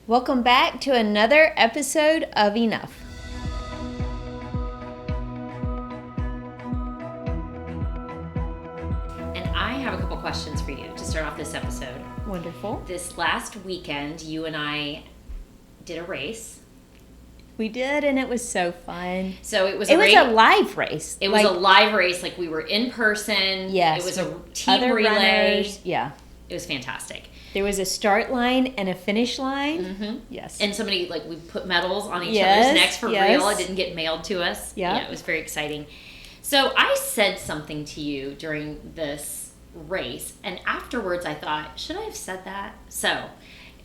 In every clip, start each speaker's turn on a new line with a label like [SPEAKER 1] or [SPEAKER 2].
[SPEAKER 1] Welcome back to another episode of Enough.
[SPEAKER 2] And I have a couple questions for you to start off this episode.
[SPEAKER 1] Wonderful.
[SPEAKER 2] This last weekend, you and I did a race.
[SPEAKER 1] We did, and it was so fun.
[SPEAKER 2] So it was
[SPEAKER 1] a live race.
[SPEAKER 2] It was a live race. Like, we were in person.
[SPEAKER 1] Yes.
[SPEAKER 2] It was a team relay.
[SPEAKER 1] Runners. Yeah.
[SPEAKER 2] It was fantastic.
[SPEAKER 1] There was a start line and a finish line.
[SPEAKER 2] Mm-hmm.
[SPEAKER 1] Yes.
[SPEAKER 2] And somebody, we put medals on each other's necks for real. It didn't get mailed to us.
[SPEAKER 1] Yeah.
[SPEAKER 2] It was very exciting. So I said something to you during this race, and afterwards I thought, should I have said that? So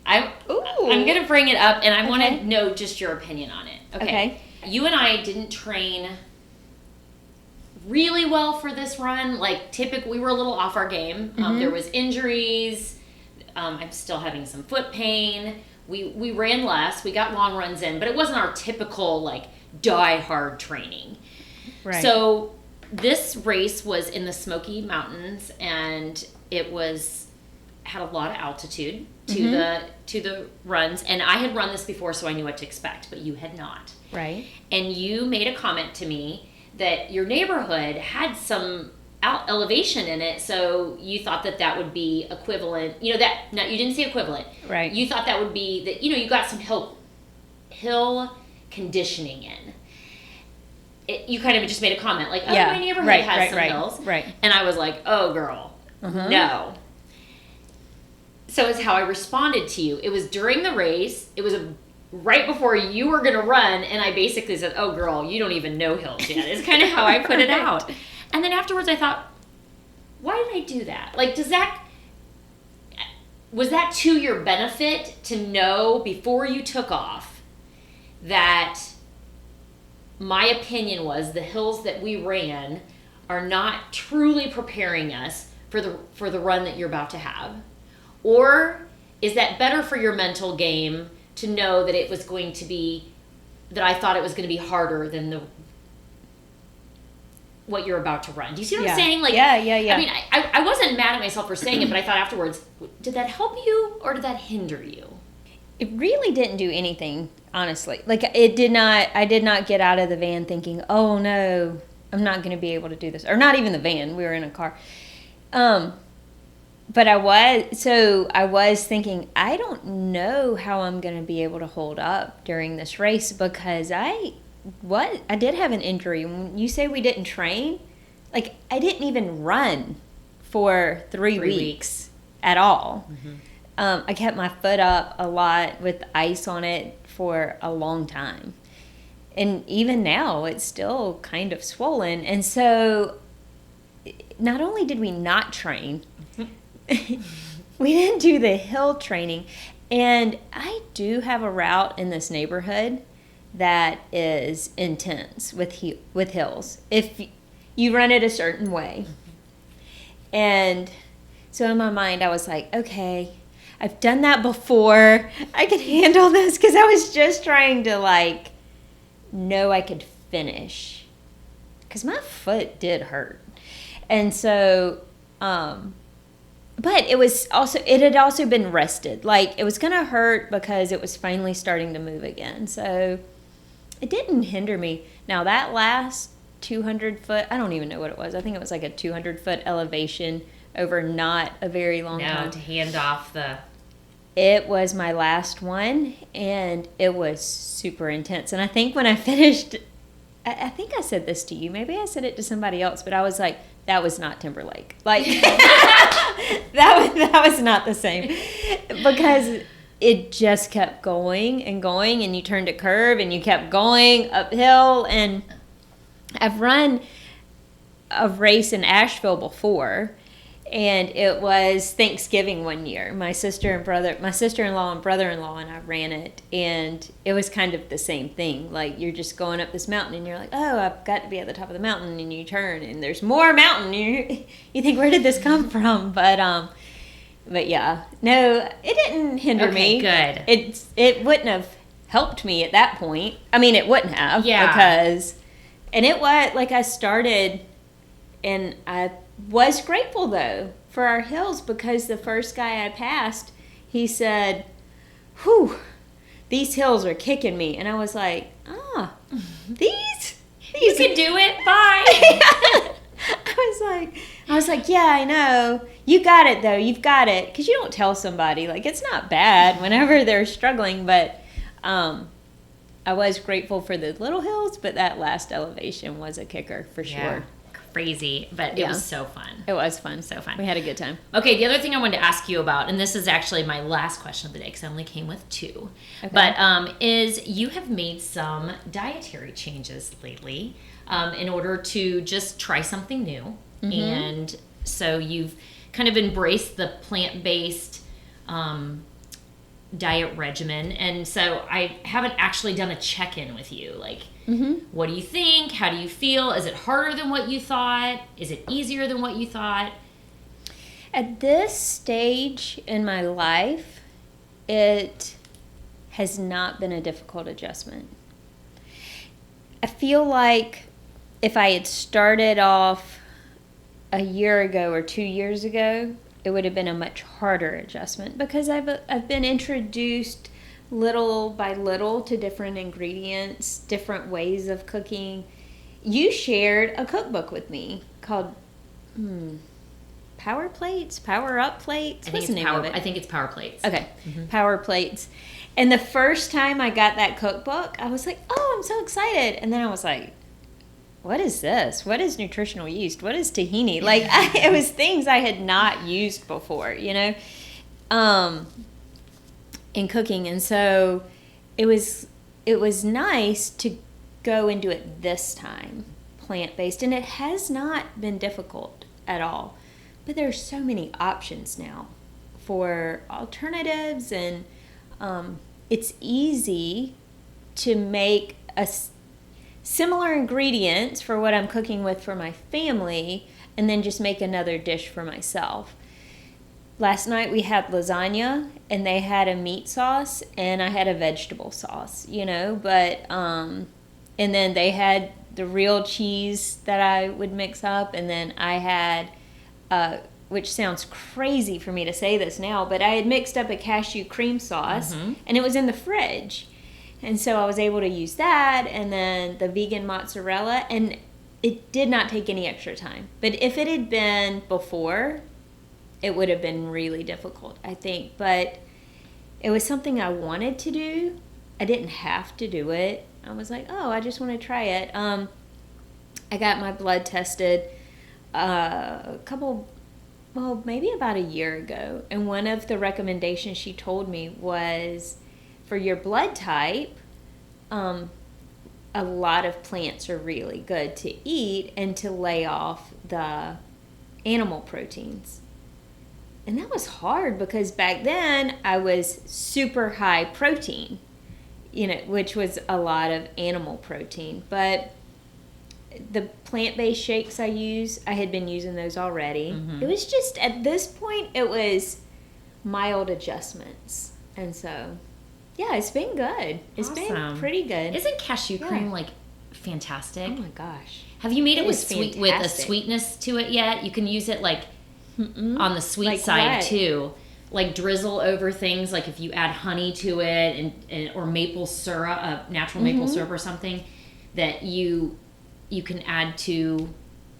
[SPEAKER 2] I'm going to bring it up, and I want to know just your opinion on it. Okay. You and I didn't train really well for this run. Typically, we were a little off our game.
[SPEAKER 1] Mm-hmm.
[SPEAKER 2] There was injuries. I'm still having some foot pain. We ran less. We got long runs in, but it wasn't our typical, die-hard training.
[SPEAKER 1] Right.
[SPEAKER 2] So this race was in the Smoky Mountains, and it had a lot of altitude to the runs. And I had run this before, so I knew what to expect, but you had not.
[SPEAKER 1] Right.
[SPEAKER 2] And you made a comment to me that your neighborhood had some elevation in it, so you thought that would be equivalent. You didn't say equivalent.
[SPEAKER 1] Right.
[SPEAKER 2] You thought that would be that. You got some hill conditioning in. You kind of just made a comment my neighborhood has some hills.
[SPEAKER 1] Right.
[SPEAKER 2] And I was like, oh, girl, no. So it's how I responded to you. It was during the race. It was right before you were going to run, and I basically said, oh, girl, you don't even know hills yet. It's kind of how I put it out. And then afterwards I thought, why did I do that? Was that to your benefit to know before you took off that my opinion was the hills that we ran are not truly preparing us for the run that you're about to have? Or is that better for your mental game to know that that I thought it was going to be harder than what you're about to run? Do you see what I'm saying?
[SPEAKER 1] Yeah.
[SPEAKER 2] I mean, I wasn't mad at myself for saying it, but I thought afterwards, did that help you or did that hinder you?
[SPEAKER 1] It really didn't do anything, honestly. It did not. I did not get out of the van thinking, oh no, I'm not going to be able to do this. Or not even the van. We were in a car. But I was thinking, I don't know how I'm going to be able to hold up during this race because I did have an injury. When you say we didn't train, I didn't even run for 3 weeks at all. Mm-hmm. I kept my foot up a lot with ice on it for a long time. And even now, it's still kind of swollen. And so, not only did we not train, we didn't do the hill training. And I do have a route in this neighborhood that is intense with hills if you run it a certain way. And so in my mind I was like, okay, I've done that before, I can handle this, because I was just trying to know I could finish, because my foot did hurt. And so but it had also been rested. It was going to hurt because it was finally starting to move again. So it didn't hinder me. Now, that last 200 foot, I don't even know what it was. I think it was a 200 foot elevation over not a very long time.
[SPEAKER 2] To hand off
[SPEAKER 1] It was my last one, and it was super intense. And I think when I finished, I think I said this to you. Maybe I said it to somebody else, but I was like, that was not Timberlake. That was not the same. Because it just kept going and going, and you turned a curve, and you kept going uphill. And I've run a race in Asheville before, and it was Thanksgiving one year. My sister-in-law and brother-in-law and I ran it, and it was kind of the same thing. You're just going up this mountain, and you're like, oh, I've got to be at the top of the mountain, and you turn, and there's more mountain. You think, where did this come from? But yeah, no, it didn't hinder me.
[SPEAKER 2] Good.
[SPEAKER 1] It wouldn't have helped me at that point. I mean, it wouldn't have.
[SPEAKER 2] Yeah.
[SPEAKER 1] Because, and it was, I started, and I was grateful, though, for our hills, because the first guy I passed, he said, whew, these hills are kicking me. And I was like, these
[SPEAKER 2] You can do it. Bye.
[SPEAKER 1] I was like, yeah, I know. You got it, though. You've got it. Because you don't tell somebody. Like, it's not bad whenever they're struggling. But I was grateful for the little hills, but that last elevation was a kicker for sure.
[SPEAKER 2] Crazy, but it was so fun.
[SPEAKER 1] It was fun.
[SPEAKER 2] So fun.
[SPEAKER 1] We had a good time.
[SPEAKER 2] Okay, the other thing I wanted to ask you about, and this is actually my last question of the day because I only came with 2,
[SPEAKER 1] Okay.
[SPEAKER 2] but is you have made some dietary changes lately in order to just try something new.
[SPEAKER 1] Mm-hmm.
[SPEAKER 2] And so you've kind of embraced the plant-based diet regimen. And so I haven't actually done a check-in with you. Like, what do you think? How do you feel? Is it harder than what you thought? Is it easier than what you thought?
[SPEAKER 1] At this stage in my life, it has not been a difficult adjustment. I feel like if I had started off a year ago or 2 years ago, it would have been a much harder adjustment because I've been introduced little by little to different ingredients, different ways of cooking. You shared a cookbook with me called Power Plates, Power Up Plates. What's the name of it?
[SPEAKER 2] I think it's Power Plates.
[SPEAKER 1] Okay, Power Plates. And the first time I got that cookbook, I was like, oh, I'm so excited. And then I was like, what is this? What is nutritional yeast? What is tahini? Like, it was things I had not used before, in cooking. And so it was nice to go into it this time, plant-based. And it has not been difficult at all. But there's so many options now for alternatives, and it's easy to make similar ingredients for what I'm cooking with for my family, and then just make another dish for myself. Last night we had lasagna, and they had a meat sauce, and I had a vegetable sauce, but and then they had the real cheese that I would mix up, and then I had which sounds crazy for me to say this now, but I had mixed up a cashew cream sauce, and it was in the fridge. And so I was able to use that, and then the vegan mozzarella, and it did not take any extra time. But if it had been before, it would have been really difficult, I think. But it was something I wanted to do. I didn't have to do it. I was like, oh, I just want to try it. I got my blood tested maybe about a year ago. And one of the recommendations she told me was, for your blood type, a lot of plants are really good to eat and to lay off the animal proteins. And that was hard because back then I was super high protein, which was a lot of animal protein. But the plant-based shakes I had been using those already. It was just, at this point, it was mild adjustments. And so, yeah, it's been good. It's been pretty good.
[SPEAKER 2] Isn't cashew cream fantastic?
[SPEAKER 1] Oh my gosh!
[SPEAKER 2] Have you made it with a sweetness to it yet? You can use it on the sweet side too, like drizzle over things. Like if you add honey to it or maple syrup, natural maple syrup or something that you can add to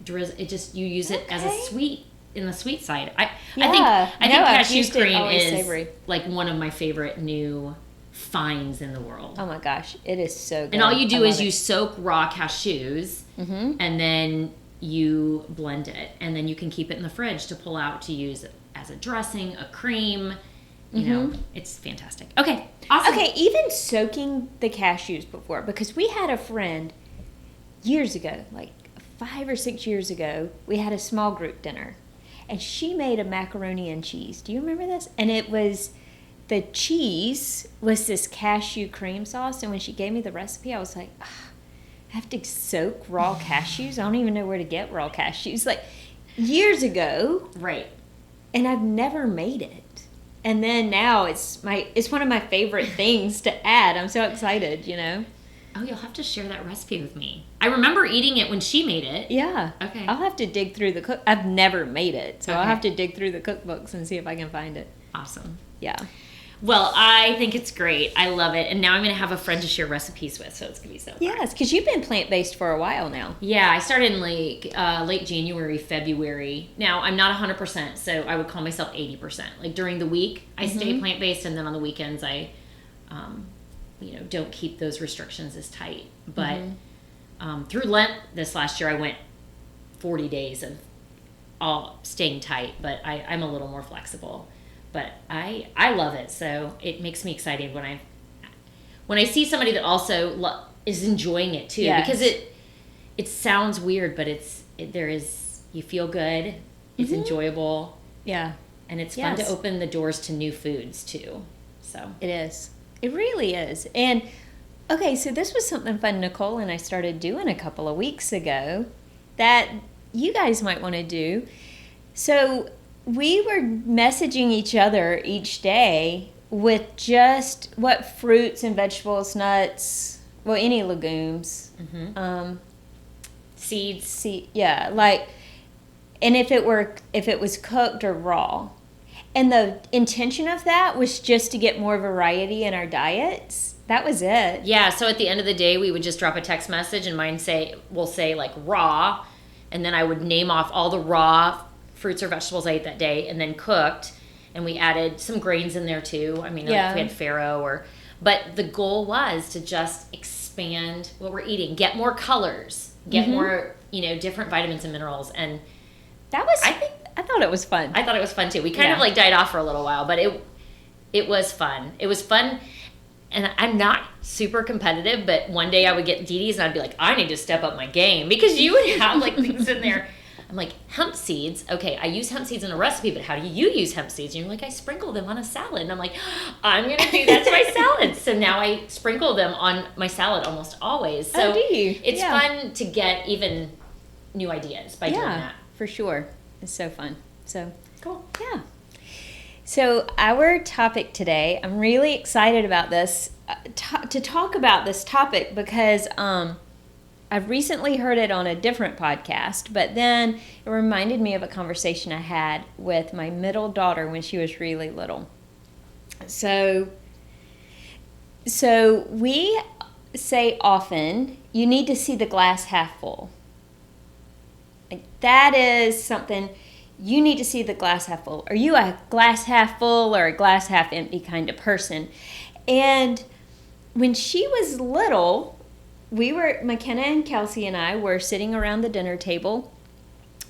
[SPEAKER 2] drizzle. You use it as a sweet. In the sweet side, I think cashew cream is savory. Like one of my favorite new finds in the world.
[SPEAKER 1] Oh my gosh, it is so good.
[SPEAKER 2] And all you do is you soak raw cashews, and then you blend it, and then you can keep it in the fridge to pull out to use as a dressing, a cream. It's fantastic. Okay, awesome.
[SPEAKER 1] Okay, even soaking the cashews before, because we had a friend years ago, like 5 or 6 years ago, we had a small group dinner. And she made a macaroni and cheese. Do you remember this? And the cheese was this cashew cream sauce. And when she gave me the recipe, I was like, I have to soak raw cashews? I don't even know where to get raw cashews. Like, years ago.
[SPEAKER 2] Right.
[SPEAKER 1] And I've never made it. And then now it's one of my favorite things to add. I'm so excited,
[SPEAKER 2] Oh, you'll have to share that recipe with me. I remember eating it when she made it.
[SPEAKER 1] Yeah.
[SPEAKER 2] Okay.
[SPEAKER 1] I'll have to dig through I've never made it, so I'll have to dig through the cookbooks and see if I can find it.
[SPEAKER 2] Awesome.
[SPEAKER 1] Yeah.
[SPEAKER 2] Well, I think it's great. I love it. And now I'm going to have a friend to share recipes with, so it's going to be so fun.
[SPEAKER 1] Yes, because you've been plant-based for a while now.
[SPEAKER 2] Yeah, I started in late January, February. Now, I'm not 100%, so I would call myself 80%. Like during the week, I stay plant-based, and then on the weekends, I don't keep those restrictions as tight. But through Lent this last year, I went 40 days of all staying tight, but I'm a little more flexible. But I love it, so it makes me excited when I see somebody that also is enjoying it too.
[SPEAKER 1] Yes.
[SPEAKER 2] Because it sounds weird, but you feel good, it's enjoyable,
[SPEAKER 1] Yeah.
[SPEAKER 2] and it's fun to open the doors to new foods too. So
[SPEAKER 1] It is. It really is. And okay, so this was something fun Nicole and I started doing a couple of weeks ago that you guys might want to do. So we were messaging each other each day with just what fruits and vegetables, nuts, well, any legumes,
[SPEAKER 2] seeds.
[SPEAKER 1] yeah, like, and if it was cooked or raw. And the intention of that was just to get more variety in our diets. That was it.
[SPEAKER 2] Yeah, so at the end of the day, we would just drop a text message, and will say like raw, and then I would name off all the raw fruits or vegetables I ate that day, and then cooked, and we added some grains in there too. I mean, like if we had farro but the goal was to just expand what we're eating, get more colors, get more, different vitamins and minerals, and
[SPEAKER 1] that was, I thought it was fun.
[SPEAKER 2] I thought it was fun too. We kind of like died off for a little while, but it was fun. It was fun. And I'm not super competitive, but one day I would get Dee Dee's and I'd be like, I need to step up my game, because you would have like things in there. I'm like, hemp seeds. Okay, I use hemp seeds in a recipe, but how do you use hemp seeds? And you're like, I sprinkle them on a salad. And I'm like, I'm going to do that to my salad. So now I sprinkle them on my salad almost always. So
[SPEAKER 1] do you?
[SPEAKER 2] It's fun to get even new ideas by doing that.
[SPEAKER 1] For sure. It's so fun. So
[SPEAKER 2] cool.
[SPEAKER 1] Yeah. So our topic today, I'm really excited about this, to talk about this topic because I've recently heard it on a different podcast, but then it reminded me of a conversation I had with my middle daughter when she was really little. So we say often, you need to see the glass half full. Like that is something, you need to see the glass half full. Are you a glass half full or a glass half empty kind of person? And when she was little, McKenna and Kelsey and I were sitting around the dinner table,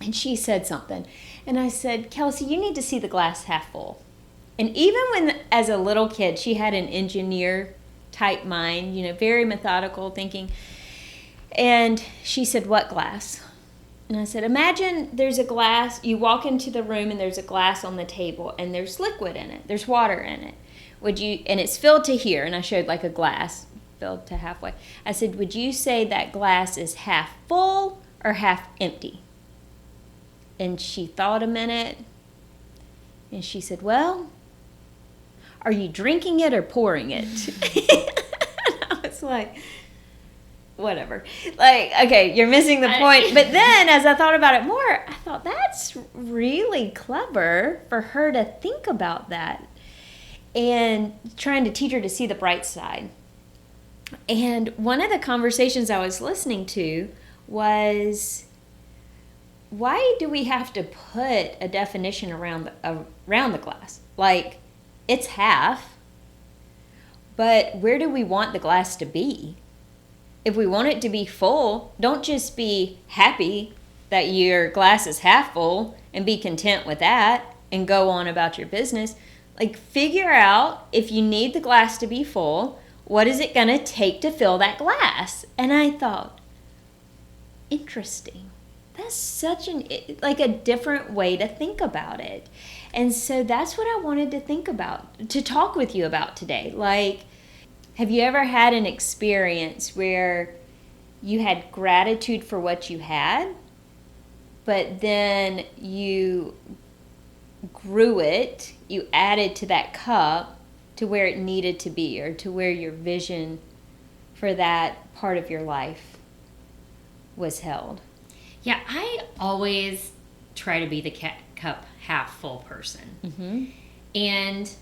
[SPEAKER 1] and she said something. And I said, Kelsey, you need to see the glass half full. And even when, as a little kid, she had an engineer type mind, very methodical thinking. And she said, what glass? And I said, imagine there's a glass, you walk into the room and there's a glass on the table and there's liquid in it, there's water in it. And it's filled to here, and I showed like a glass filled to halfway. I said, would you say that glass is half full or half empty? And she thought a minute, and she said, well, are you drinking it or pouring it? And I was like, whatever. Like, okay, you're missing the point. But then as I thought about it more, I thought that's really clever for her to think about that and trying to teach her to see the bright side. And one of the conversations I was listening to was, why do we have to put a definition around the glass? Like, it's half, but where do we want the glass to be? If we want it to be full, don't just be happy that your glass is half full and be content with that and go on about your business. Like, figure out, if you need the glass to be full, what is it going to take to fill that glass? And I thought, interesting. That's such a different way to think about it. And so that's what I wanted to think about, to talk with you about today. Like, have you ever had an experience where you had gratitude for what you had, but then you grew it, you added to that cup to where it needed to be, or to where your vision for that part of your life was held?
[SPEAKER 2] Yeah, I always try to be the cup half full person.
[SPEAKER 1] Mm-hmm.
[SPEAKER 2] And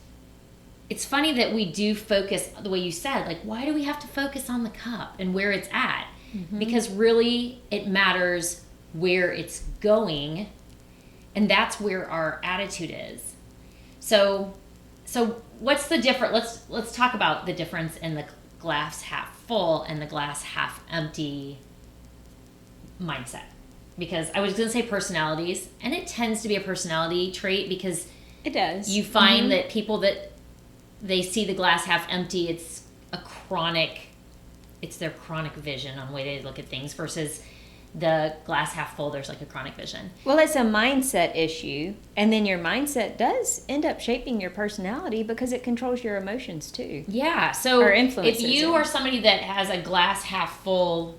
[SPEAKER 2] it's funny that we do focus the way you said, like, why do we have to focus on the cup and where it's at? Because really it matters where it's going, and that's where our attitude is. So what's the difference? Let's talk about the difference in the glass half full and the glass half empty mindset. Because I was going to say personalities, and it tends to be a personality trait, because
[SPEAKER 1] it does.
[SPEAKER 2] You find that people that they see the glass half empty, it's their chronic vision on the way they look at things, versus the glass half full, there's like a chronic vision.
[SPEAKER 1] Well, it's a mindset issue, and then your mindset does end up shaping your personality because it controls your emotions too.
[SPEAKER 2] Yeah, so
[SPEAKER 1] or influences
[SPEAKER 2] if you
[SPEAKER 1] it.
[SPEAKER 2] are somebody that has a glass half full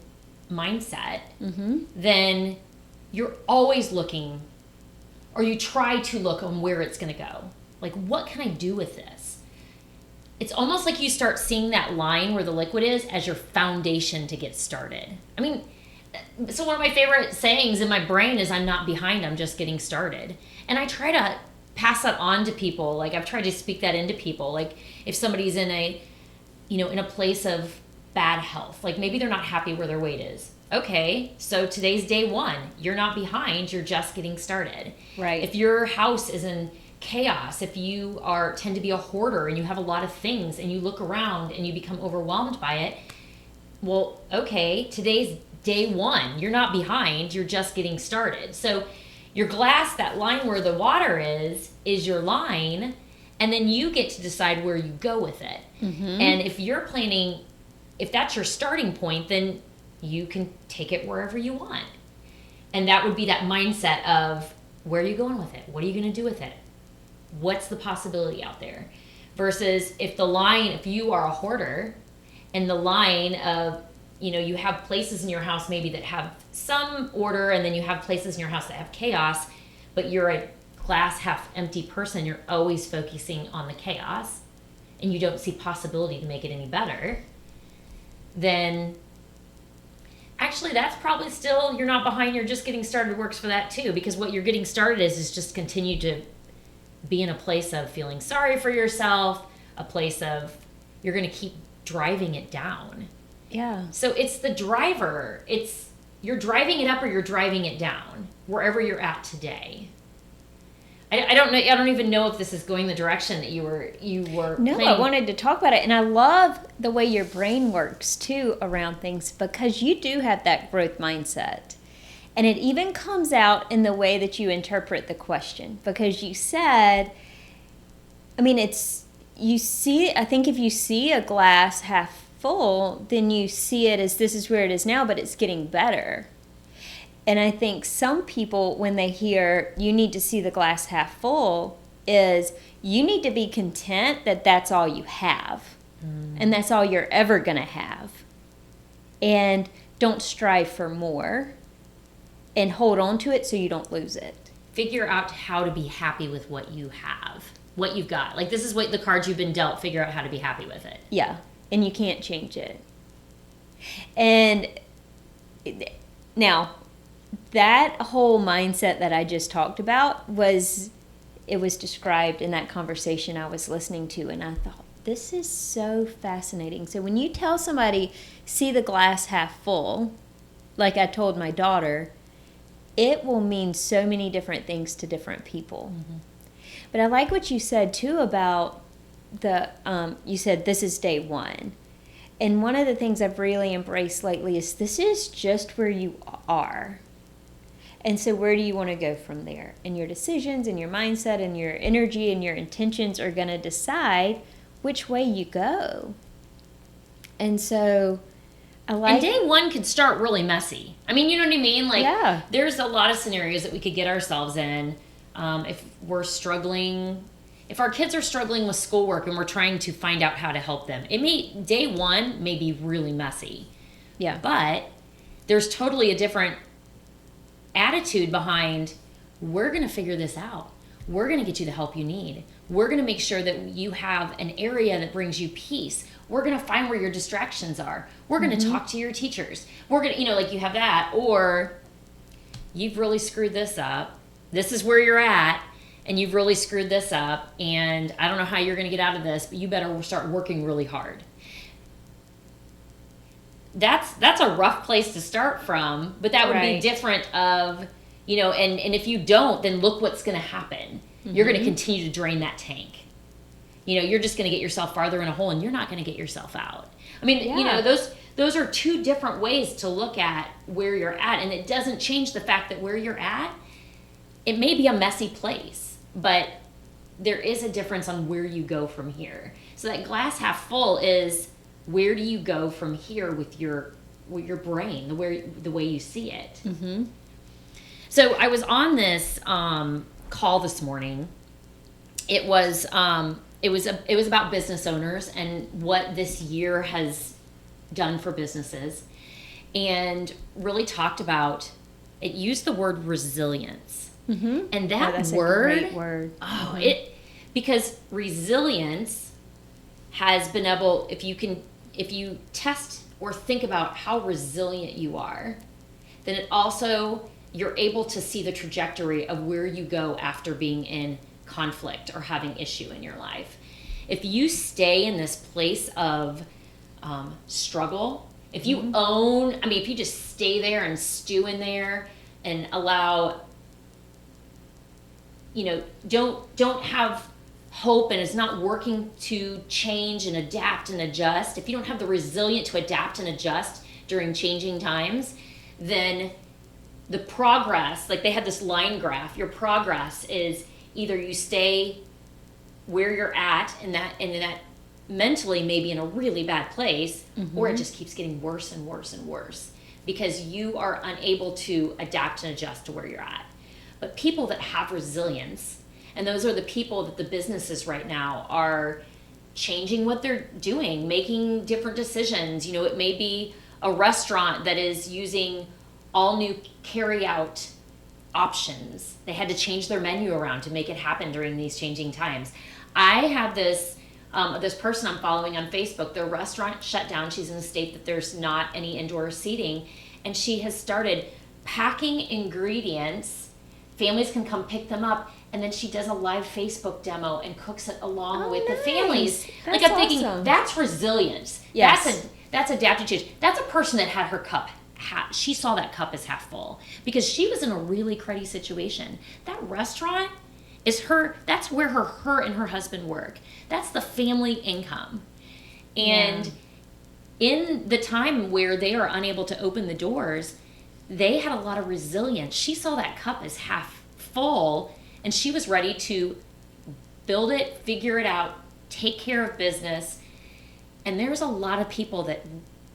[SPEAKER 2] mindset, then you're always looking, or you try to look on where it's going to go. Like, what can I do with this? It's almost like you start seeing that line where the liquid is as your foundation to get started. I mean, so one of my favorite sayings in my brain is, I'm not behind, I'm just getting started. And I try to pass that on to people. Like, I've tried to speak that into people. Like, if somebody's in a place of bad health, like maybe they're not happy where their weight is. Okay, so today's day one. You're not behind, you're just getting started.
[SPEAKER 1] Right.
[SPEAKER 2] If your house is in chaos, if you tend to be a hoarder and you have a lot of things and you look around and you become overwhelmed by it, well, okay, today's day one. You're not behind, you're just getting started. So your glass, that line where the water is your line, and then you get to decide where you go with it. And if that's your starting point, then you can take it wherever you want. And that would be that mindset of, where are you going with it? What are you going to do with it? What's the possibility out there? Versus if you are a hoarder, and the line of, you have places in your house maybe that have some order, and then you have places in your house that have chaos, but you're a glass half empty person, you're always focusing on the chaos, and you don't see possibility to make it any better, then actually that's probably still, you're not behind, you're just getting started works for that too, because what you're getting started is just continue to be in a place of feeling sorry for yourself, a place of you're going to keep driving it down.
[SPEAKER 1] Yeah.
[SPEAKER 2] So it's the driver. You're driving it up or you're driving it down, wherever you're at today. I don't know. I don't even know if this is going the direction that you were.
[SPEAKER 1] No,
[SPEAKER 2] planning.
[SPEAKER 1] I wanted to talk about it, and I love the way your brain works too around things, because you do have that growth mindset, and it even comes out in the way that you interpret the question. Because you said, I mean, I think if you see a glass half full, then you see it as this is where it is now, but it's getting better. And I think some people, when they hear you need to see the glass half full, is you need to be content that that's all you have. And that's all you're ever going to have. And don't strive for more. And hold on to it so you don't lose it.
[SPEAKER 2] Figure out how to be happy with what you have, what you've got. Like, this is what the cards you've been dealt. Figure out how to be happy with it.
[SPEAKER 1] Yeah. And you can't change it. And now, that whole mindset that I just talked about was described in that conversation I was listening to, and I thought, this is so fascinating. So when you tell somebody, see the glass half full, like I told my daughter, it will mean so many different things to different people. But I like what you said too about you said this is day one. And one of the things I've really embraced lately is this is just where you are. And so where do you want to go from there? And your decisions and your mindset and your energy and your intentions are going to decide which way you go. And so
[SPEAKER 2] And day one could start really messy. I mean, you know what I mean? Like,
[SPEAKER 1] yeah.
[SPEAKER 2] There's a lot of scenarios that we could get ourselves in if we're struggling. If our kids are struggling with schoolwork and we're trying to find out how to help them, day one may be really messy.
[SPEAKER 1] Yeah.
[SPEAKER 2] But there's totally a different attitude behind, we're going to figure this out. We're going to get you the help you need. We're going to make sure that you have an area that brings you peace. We're going to find where your distractions are. We're going to talk to your teachers. We're going to, like you have that, or you've really screwed this up. This is where you're at. and you've really screwed this up, and I don't know how you're going to get out of this, but you better start working really hard. That's a rough place to start from, but that would be
[SPEAKER 1] Right.
[SPEAKER 2] different of, and if you don't, then look what's going to happen. You're going to continue to drain that tank. You're just going to get yourself farther in a hole, and you're not going to get yourself out. I mean,
[SPEAKER 1] Yeah.
[SPEAKER 2] those are two different ways to look at where you're at, and it doesn't change the fact that where you're at, it may be a messy place, but there is a difference on where you go from here. So that glass half full is, where do you go from here with your brain, the way you see it.
[SPEAKER 1] Mm-hmm.
[SPEAKER 2] So I was on this call this morning. It was about business owners and what this year has done for businesses, and really talked about, it used the word resilience.
[SPEAKER 1] Mm-hmm.
[SPEAKER 2] And that
[SPEAKER 1] that's
[SPEAKER 2] word,
[SPEAKER 1] a great word.
[SPEAKER 2] oh, because resilience has been able, if you test or think about how resilient you are, then it also, you're able to see the trajectory of where you go after being in conflict or having issue in your life. If you stay in this place of struggle, if you if you just stay there and stew in there and allow, don't have hope, and it's not working to change and adapt and adjust, if you don't have the resilience to adapt and adjust during changing times, then the progress, like they had this line graph, your progress is either you stay where you're at and that mentally maybe in a really bad place, or it just keeps getting worse and worse and worse because you are unable to adapt and adjust to where you're at. But people that have resilience, and those are the people that the businesses right now are changing what they're doing, making different decisions. It may be a restaurant that is using all new carry-out options. They had to change their menu around to make it happen during these changing times. I have this person I'm following on Facebook. Their restaurant shut down. She's in a state that there's not any indoor seating, and she has started packing ingredients. Families can come pick them up, and then she does a live Facebook demo and cooks it along with the families.
[SPEAKER 1] That's
[SPEAKER 2] I'm thinking,
[SPEAKER 1] awesome.
[SPEAKER 2] that's resilience.
[SPEAKER 1] Yes.
[SPEAKER 2] That's adaptive change. That's a person that had her cup. She saw that cup as half full because she was in a really cruddy situation. That restaurant is that's where her and her husband work. That's the family income. And in the time where they are unable to open the doors, they had a lot of resilience. She saw that cup as half full, and she was ready to build it, figure it out, take care of business. And there's a lot of people that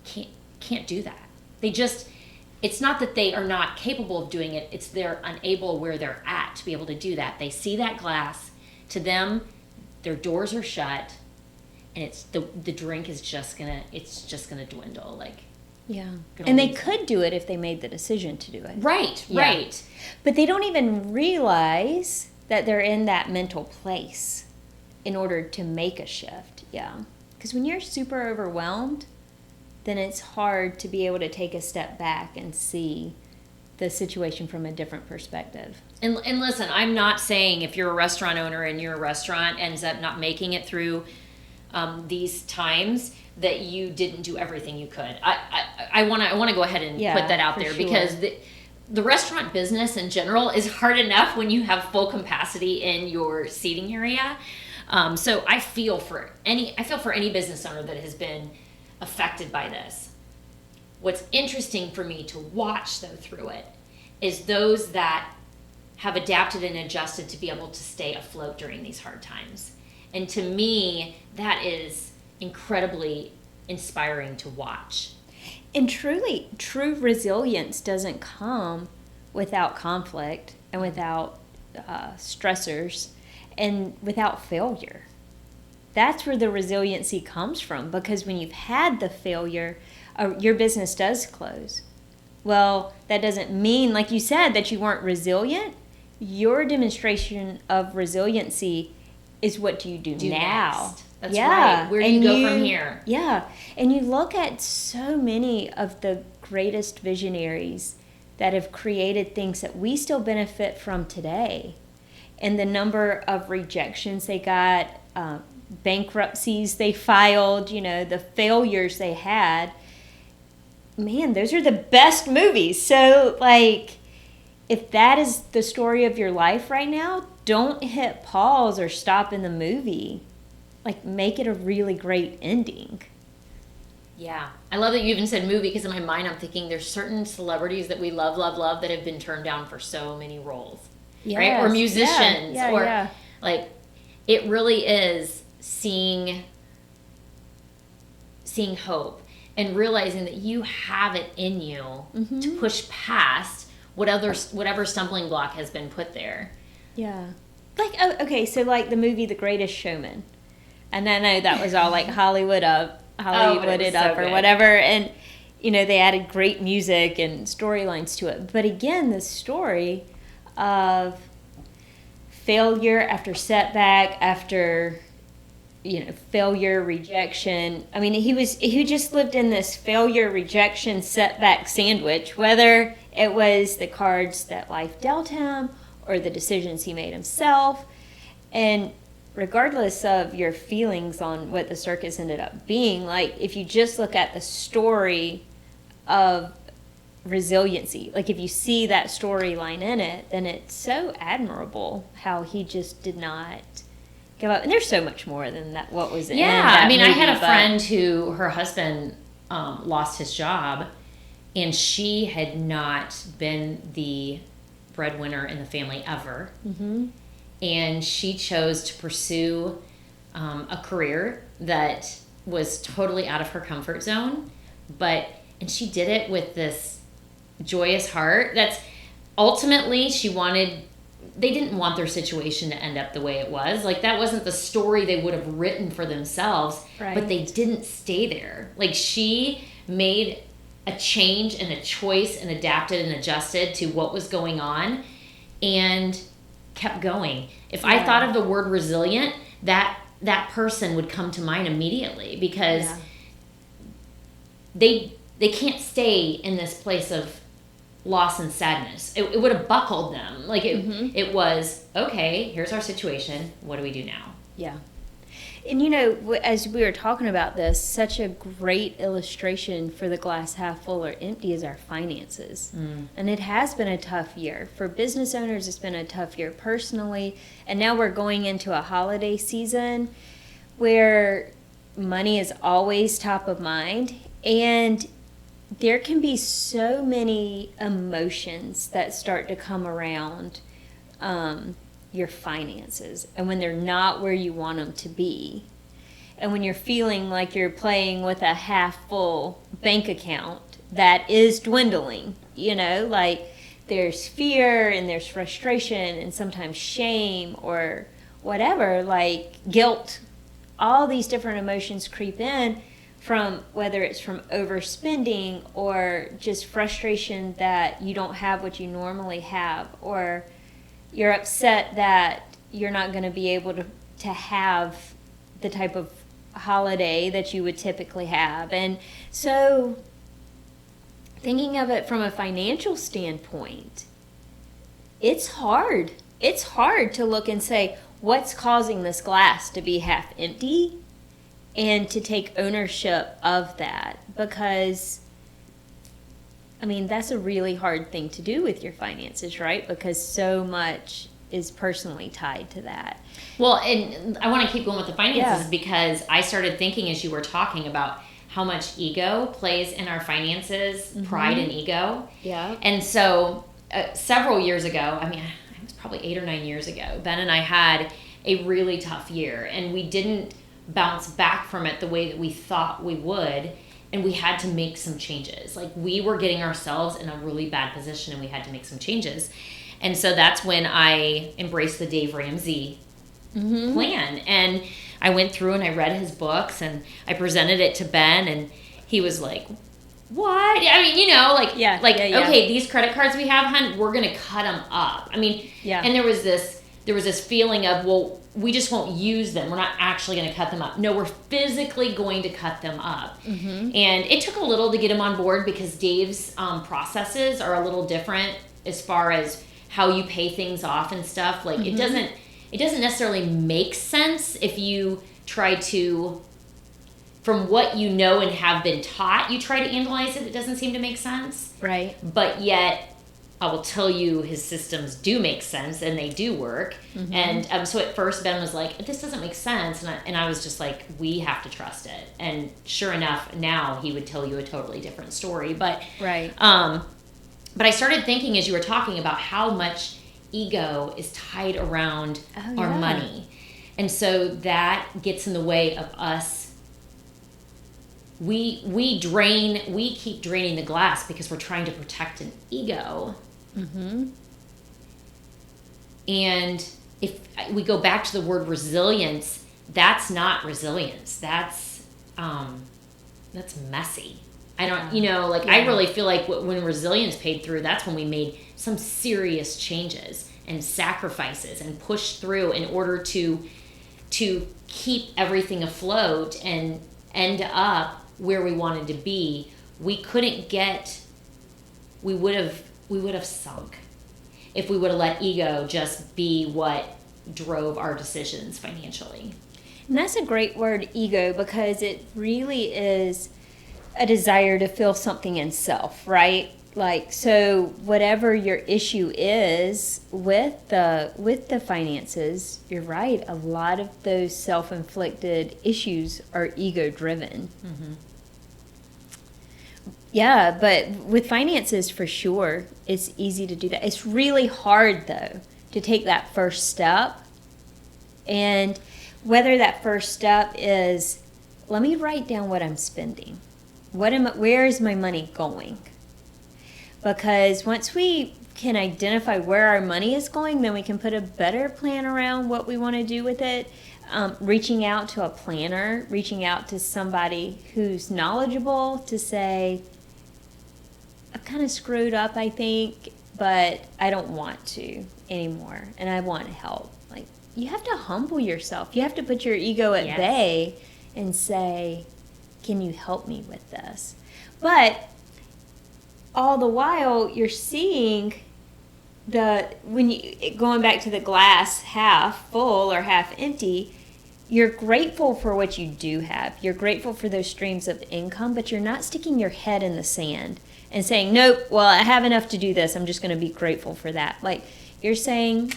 [SPEAKER 2] can't do that. It's not that they are not capable of doing it, it's they're unable where they're at to be able to do that. They see that glass, to them, their doors are shut, and it's the drink is just gonna dwindle.
[SPEAKER 1] Yeah. And they could do it if they made the decision to do it.
[SPEAKER 2] Right.
[SPEAKER 1] But they don't even realize that they're in that mental place in order to make a shift. Yeah. Because when you're super overwhelmed, then it's hard to be able to take a step back and see the situation from a different perspective.
[SPEAKER 2] And listen, I'm not saying if you're a restaurant owner and your restaurant ends up not making it through these times that you didn't do everything you could. I want to go ahead and put that out there,
[SPEAKER 1] sure.
[SPEAKER 2] because the restaurant business in general is hard enough when you have full capacity in your seating area. So I feel for any business owner that has been affected by this. What's interesting for me to watch though through it is those that have adapted and adjusted to be able to stay afloat during these hard times. And to me, that is incredibly inspiring to watch.
[SPEAKER 1] And truly, true resilience doesn't come without conflict and without stressors and without failure. That's where the resiliency comes from, because when you've had the failure, your business does close. Well, that doesn't mean, like you said, that you weren't resilient. Your demonstration of resiliency is what do you do now?
[SPEAKER 2] Next. That's right. Where do you go from here?
[SPEAKER 1] Yeah. And you look at so many of the greatest visionaries that have created things that we still benefit from today. and the number of rejections they got, bankruptcies they filed, the failures they had, man, those are the best movies. So, like, if that is the story of your life right now, don't hit pause or stop in the movie. Like, make it a really great ending.
[SPEAKER 2] Yeah. I love that you even said movie, because in my mind I'm thinking there's certain celebrities that we love, love, love that have been turned down for so many roles.
[SPEAKER 1] Yes.
[SPEAKER 2] Right? Or musicians.
[SPEAKER 1] Yeah.
[SPEAKER 2] Like, it really is seeing hope and realizing that you have it in you to push past whatever stumbling block has been put there.
[SPEAKER 1] Yeah. Like, okay, so like the movie The Greatest Showman. And I know that was all like Hollywooded up or whatever. And, they added great music and storylines to it. But again, the story of failure after setback after, failure, rejection. I mean, he just lived in this failure, rejection, setback sandwich, whether it was the cards that life dealt him or the decisions he made himself. And regardless of your feelings on what the circus ended up being, like, if you just look at the story of resiliency, like if you see that storyline in it, then it's so admirable how he just did not give up. And there's so much more than that. What was in that movie,
[SPEAKER 2] I had a friend who her husband lost his job, and she had not been the breadwinner in the family ever. Mm-hmm. And she chose to pursue a career that was totally out of her comfort zone, and she did it with this joyous heart. That's ultimately they didn't want their situation to end up the way it was. Like, that wasn't the story they would have written for themselves, right. But they didn't stay there. Like, she made a change and a choice and adapted and adjusted to what was going on and kept going. If I thought of the word resilient, that person would come to mind immediately, because they can't stay in this place of loss and sadness. It would have buckled them. Like, it was, okay, here's our situation. What do we do now?
[SPEAKER 1] Yeah. And, as we were talking about this, such a great illustration for the glass half full or empty is our finances. And it has been a tough year. For business owners, it's been a tough year personally. And now we're going into a holiday season where money is always top of mind. And there can be so many emotions that start to come around your finances, and when they're not where you want them to be, and when you're feeling like you're playing with a half full bank account that is dwindling, like there's fear and there's frustration and sometimes shame or whatever, like guilt, all these different emotions creep in, from whether it's from overspending or just frustration that you don't have what you normally have, or you're upset that you're not going to be able to have the type of holiday that you would typically have. And so thinking of it from a financial standpoint, it's hard. It's hard to look and say, what's causing this glass to be half empty? And to take ownership of that, because that's a really hard thing to do with your finances, right? Because so much is personally tied to that.
[SPEAKER 2] Well, and I want to keep going with the finances because I started thinking as you were talking about how much ego plays in our finances, pride and ego.
[SPEAKER 1] Yeah.
[SPEAKER 2] And so several years ago, it was probably 8 or 9 years ago, Ben and I had a really tough year, and we didn't bounce back from it the way that we thought we would, and we had to make some changes. Like, we were getting ourselves in a really bad position, and we had to make some changes. And so that's when I embraced the Dave Ramsey plan, and I went through and I read his books, and I presented it to Ben, and he was like, what? Okay, these credit cards we have, hon, we're gonna cut them up. And there was this feeling of, well, we just won't use them. We're not actually going to cut them up. No, we're physically going to cut them up. And it took a little to get him on board, because Dave's processes are a little different as far as how you pay things off and stuff. Like it doesn't necessarily make sense if you try to, from what you know and have been taught, you try to analyze it. It doesn't seem to make sense.
[SPEAKER 1] Right.
[SPEAKER 2] But yet, I will tell you his systems do make sense and they do work. And so at first Ben was like, this doesn't make sense. And I was just like, we have to trust it. And sure enough, now he would tell you a totally different story. But
[SPEAKER 1] right.
[SPEAKER 2] But I started thinking as you were talking about how much ego is tied around our money. And so that gets in the way of us. We keep draining the glass because we're trying to protect an ego. And if we go back to the word resilience, that's not resilience. That's messy. I don't, I really feel like when resilience paid through, that's when we made some serious changes and sacrifices and pushed through in order to keep everything afloat and end up where we wanted to be. We would have sunk if we would have let ego just be what drove our decisions financially.
[SPEAKER 1] And that's a great word, ego, because it really is a desire to feel something in self, right? Like, so whatever your issue is with the finances, you're right, a lot of those self-inflicted issues are ego-driven. Yeah, but with finances, for sure, it's easy to do that. It's really hard, though, to take that first step. And whether that first step is, let me write down what I'm spending. Where is my money going? Because once we can identify where our money is going, then we can put a better plan around what we want to do with it. Reaching out to a planner, reaching out to somebody who's knowledgeable to say, I'm kind of screwed up, I think, but I don't want to anymore, and I want help. Like, you have to humble yourself. You have to put your ego at bay and say, can you help me with this? But all the while, you're seeing going back to the glass half full or half empty, you're grateful for what you do have. You're grateful for those streams of income, but you're not sticking your head in the sand and saying, nope, well, I have enough to do this. I'm just going to be grateful for that. Like, you're saying,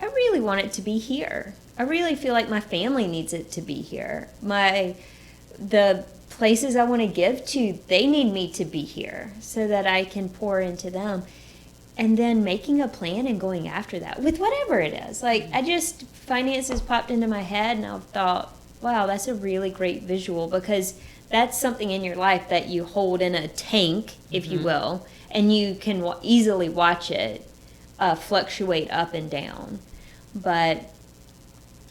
[SPEAKER 1] I really want it to be here. I really feel like my family needs it to be here. The places I want to give to, they need me to be here so that I can pour into them. And then making a plan and going after that with whatever it is. Like, finances popped into my head and I thought, wow, that's a really great visual, because that's something in your life that you hold in a tank, if you will, and you can easily watch it fluctuate up and down. But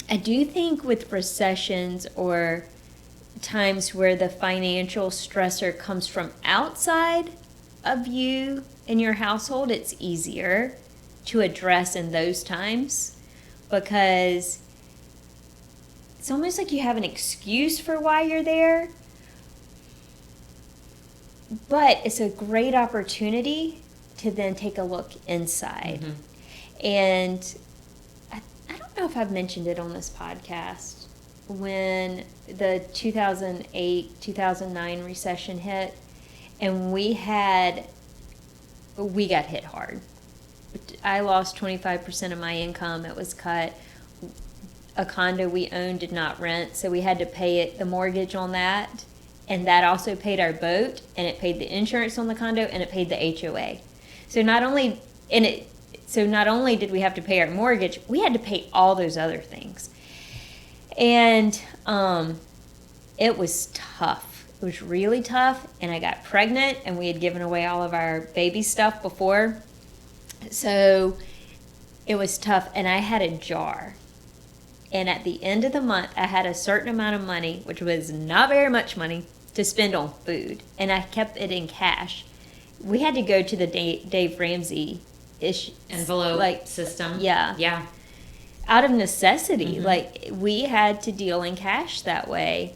[SPEAKER 1] I do think with recessions or times where the financial stressor comes from outside of you in your household, it's easier to address in those times, because it's almost like you have an excuse for why you're there, but it's a great opportunity to then take a look inside. And I don't know if I've mentioned it on this podcast. When the 2008-2009 recession hit, and we got hit hard. I lost 25% of my income. It was cut. A condo we owned did not rent, so we had to pay the mortgage on that, and that also paid our boat, and it paid the insurance on the condo, and it paid the HOA. So not only did we have to pay our mortgage, we had to pay all those other things. And it was tough. It was really tough, and I got pregnant, and we had given away all of our baby stuff before. So it was tough, and I had a jar. And at the end of the month, I had a certain amount of money, which was not very much money, to spend on food, and I kept it in cash. We had to go to the Dave Ramsey
[SPEAKER 2] envelope system. Yeah.
[SPEAKER 1] Out of necessity. Like, we had to deal in cash that way.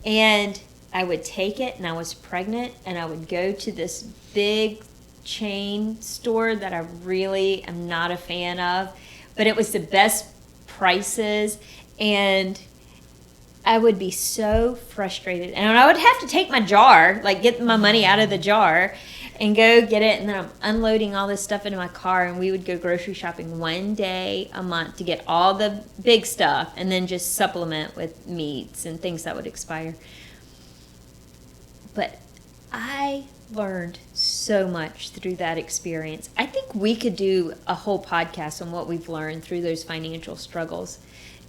[SPEAKER 1] And I would take it, and I was pregnant, and I would go to this big chain store that I really am not a fan of, but it was the best prices, and I would be so frustrated. And I would have to take my jar, like get my money out of the jar and go get it. And then I'm unloading all this stuff into my car, and we would go grocery shopping one day a month to get all the big stuff and then just supplement with meats and things that would expire. But I learned so much through that experience. I think we could do a whole podcast on what we've learned through those financial struggles.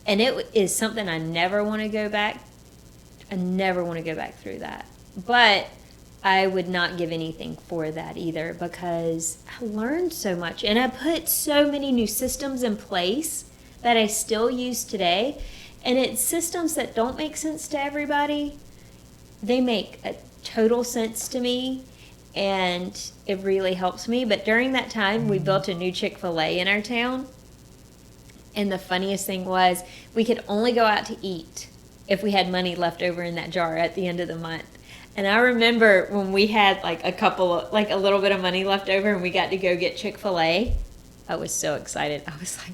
[SPEAKER 1] And it is something I never want to go back. I never want to go back through that. But I would not give anything for that either, because I learned so much. And I put so many new systems in place that I still use today. And it's systems that don't make sense to everybody. They make a total sense to me, and it really helps me. But during that time, we built a new Chick-fil-A in our town. And the funniest thing was, we could only go out to eat if we had money left over in that jar at the end of the month. And I remember when we had like a little bit of money left over and we got to go get Chick-fil-A, I was so excited. I was like,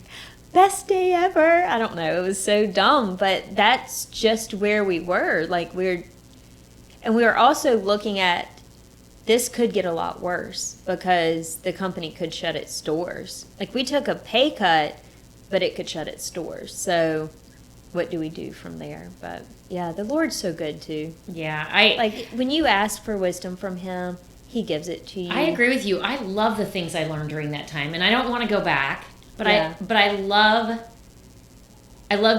[SPEAKER 1] best day ever. I don't know. It was so dumb, but that's just where we were. And we were also looking at, this could get a lot worse because the company could shut its stores. Like, we took a pay cut, but it could shut its stores. So what do we do from there? But yeah, the Lord's so good too.
[SPEAKER 2] Yeah,
[SPEAKER 1] when you ask for wisdom from him, he gives it to you.
[SPEAKER 2] I agree with you. I love the things I learned during that time, and I don't want to go back. But
[SPEAKER 1] yeah.
[SPEAKER 2] I love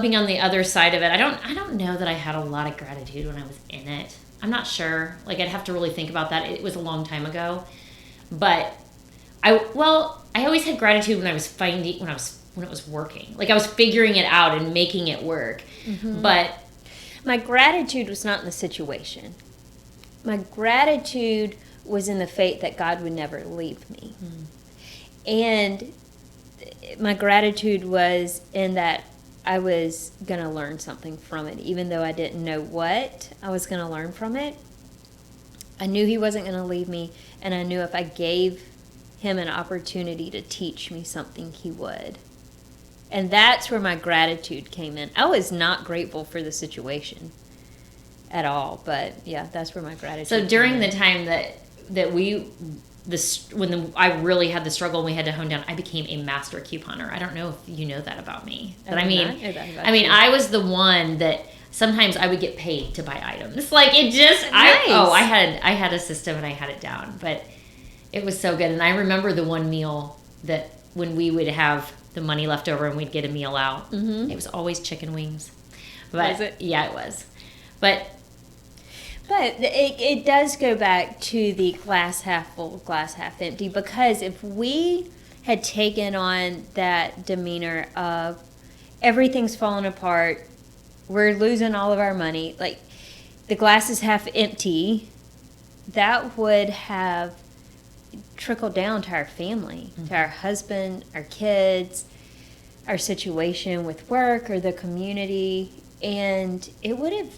[SPEAKER 2] being on the other side of it. I don't know that I had a lot of gratitude when I was in it. I'm not sure. Like, I'd have to really think about that. It was a long time ago. But I always had gratitude when it was working. Like, I was figuring it out and making it work.
[SPEAKER 1] Mm-hmm.
[SPEAKER 2] But
[SPEAKER 1] my gratitude was not in the situation. My gratitude was in the faith that God would never leave me.
[SPEAKER 2] Mm.
[SPEAKER 1] And my gratitude was in that I was going to learn something from it. Even though I didn't know what I was going to learn from it, I knew he wasn't going to leave me, and I knew if I gave him an opportunity to teach me something, he would. And that's where my gratitude came in. I was not grateful for the situation at all, but yeah, that's where my gratitude
[SPEAKER 2] so during the time when I really had the struggle and we had to hone down, I became a master couponer. I don't know if you know that about me. But I was the one that sometimes I would get paid to buy items. Like, it just,
[SPEAKER 1] nice.
[SPEAKER 2] I had a system and I had it down, but it was so good. And I remember the one meal that when we would have the money left over and we'd get a meal out,
[SPEAKER 1] mm-hmm.
[SPEAKER 2] It was always chicken wings. But,
[SPEAKER 1] was it?
[SPEAKER 2] Yeah, it was. But
[SPEAKER 1] it does go back to the glass half full, glass half empty, because if we had taken on that demeanor of everything's falling apart, we're losing all of our money, like the glass is half empty, that would have trickled down to our family, mm-hmm. to our husband, our kids, our situation with work or the community, and it would have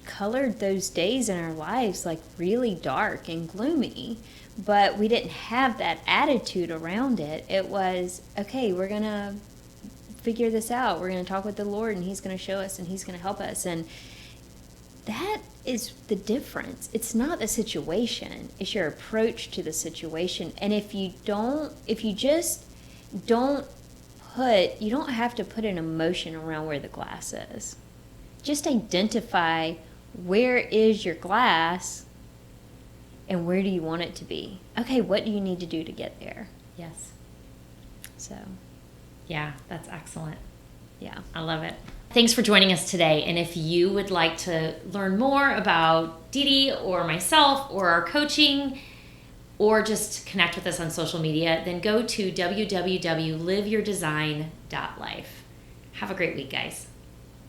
[SPEAKER 1] colored those days in our lives like really dark and gloomy. But we didn't have that attitude around it. It was, okay, we're gonna figure this out, we're gonna talk with the Lord, and he's gonna show us and he's gonna help us. And that is the difference. It's not the situation, it's your approach to the situation. And if you just don't you don't have to put an emotion around where the glass is. Just identify, where is your glass and where do you want it to be? Okay, what do you need to do to get there?
[SPEAKER 2] yes.
[SPEAKER 1] So,
[SPEAKER 2] Yeah, that's excellent.
[SPEAKER 1] yeah.
[SPEAKER 2] I love it. Thanks for joining us today. And if you would like to learn more about Dee Dee or myself or our coaching, or just connect with us on social media, then go to www.liveyourdesign.life. Have a great week, guys.